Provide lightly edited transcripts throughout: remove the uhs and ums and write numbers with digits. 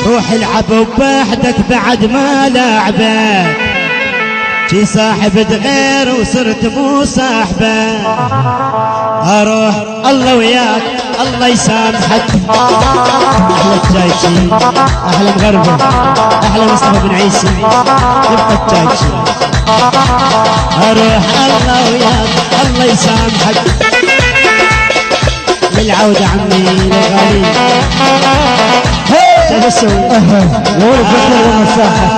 روح العب وبحدك بعد ما لعبك، شي صاحبت غير وصرت مو صاحبه. اروح الله وياك الله يسامحك. احلى الجايشي احلى مغربه احلى مصطفى بن عيسى يبقى الجايشي. اروح الله وياك الله يسامحك. للعودة عمي للغالي شو بسوي؟ نور بكر المساحة.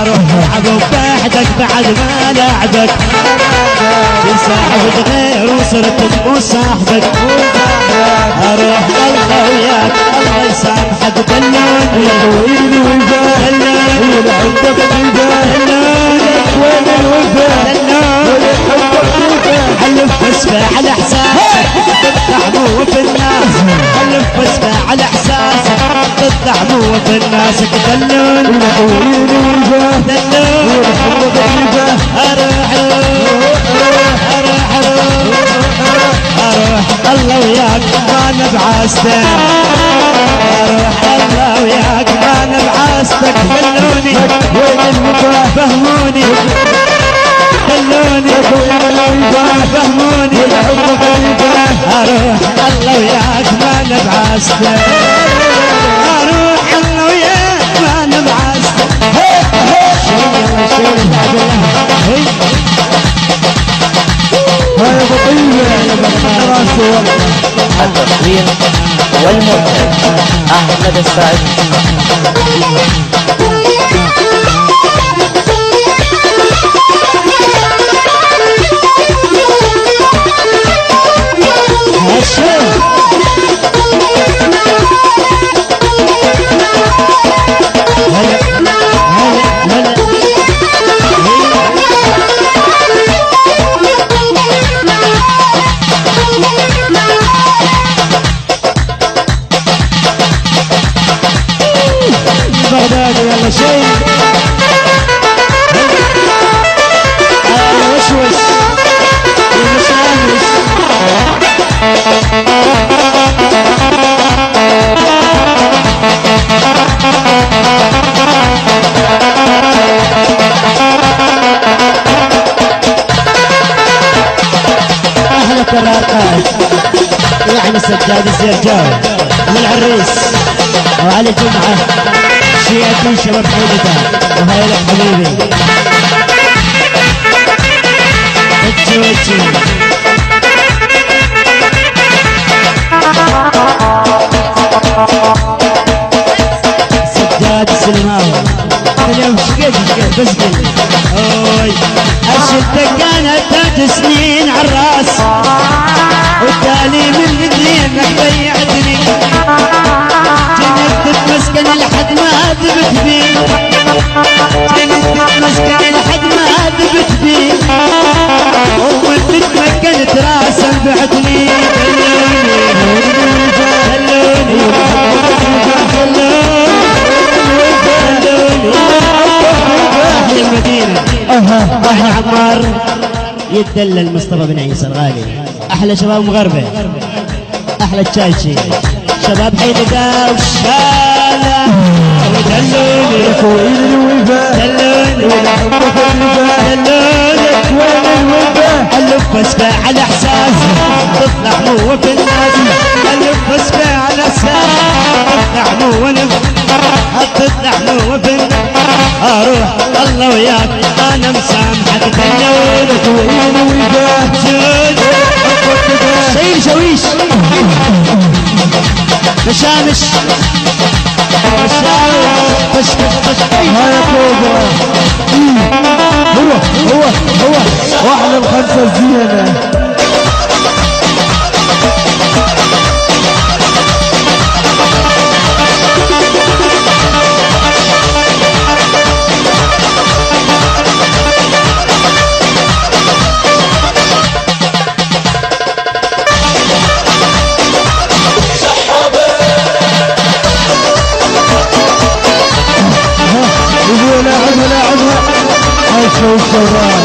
روح العب وبحدك بعد ما لعبك، في صاحبك غير وصرت مو صاحبك. اروح الله وياك الله يسامحك. دلوني وين الوفا دلوني عندك وين الوفا حلف واسمع على احساسك تطلع مو في الناس. حلف واسمع على احساسك تطلع مو في الناس. دلوني دلوني اروح الله وياك ما نبعاستك. اروح الله وياك ما نبعاستك. دلوني وين الوفا فهموني دلوني فهموني. اروح الله وياك ما نبعاستك. اروح الله وياك ما نبعاستك. هاي بطيئة التصوير والمونتاج أحمد السعد. بغداد ولا شيء وشوش المشامش. احلى كراكات يعني سجاد الزرجاوي والعريس وعلي جمعه شيعتي شباب حيدته. وهاي لك حبيبي التوتي سجاد السلماوي. اليوم شقيت بس قل اوي اشدك كانت تاج سنين عالراس، والتالي من الاثنين ضيعتني. جنت تتمسكن لحد ما ذبت بي، جنت تتمسكن لحد ما ذبت بي. ومن تتمكنت راسا بعتني. اهل المدينة اهل عمار يتدلل مصطفى بن عيسى الغالي. احلى شباب مغربة احلى التشايشي شباب حيدقا والشالة. دلوني وين الوفا دلوني دلوني الف واسمع على احساسي تطلع مو في الناس. الف واسمع على احساسي تطلع مو تطلع مو في الناس. اروح الله وياك انا مسامحك. دلوني وين الوفا شيل شويش مشامش مشاوش هاي كوبا. هو واحلى الخمسة الزينة. لاعبها هاي شو الشباب.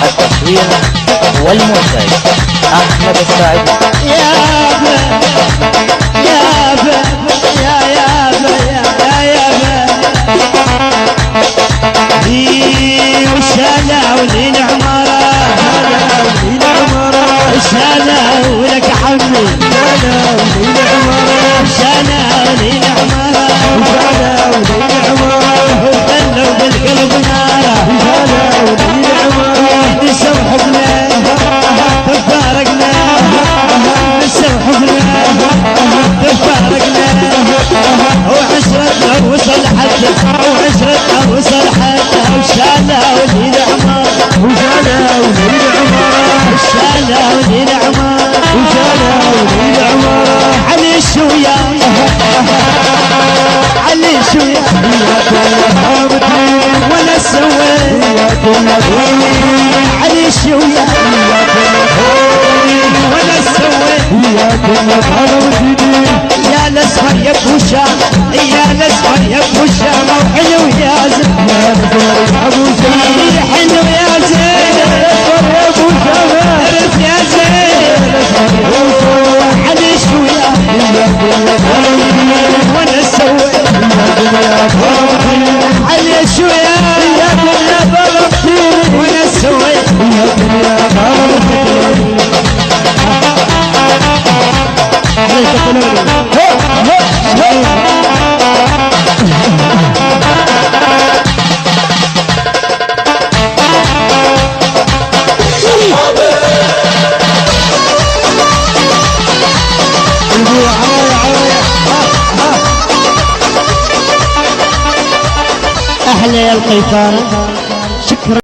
التصوير والمونتاج أحمد الساعدي. يابا يابا يا يابا يا يابا وشالا ولين عمارة شالا ولك حمي شالا ولين عمارة وخلوا بالقلب نارة نسوا حبنا تفارقنا نسوا حبنا تفارقنا وعشرتنا وصل حتى وعشرتنا وصل حتى وشالا ولين عمارة شالا ولين عمارة علي شويا علي شويا وانا سويت علي شويا وانا سويت يا الاسمر يا بوشا يا الاسمر يا بوشا وحلو يا زين حلو يا زين عرف يا زين علي شويا وانا سويت علي شويا وانا سويت أحلى يا القيطانة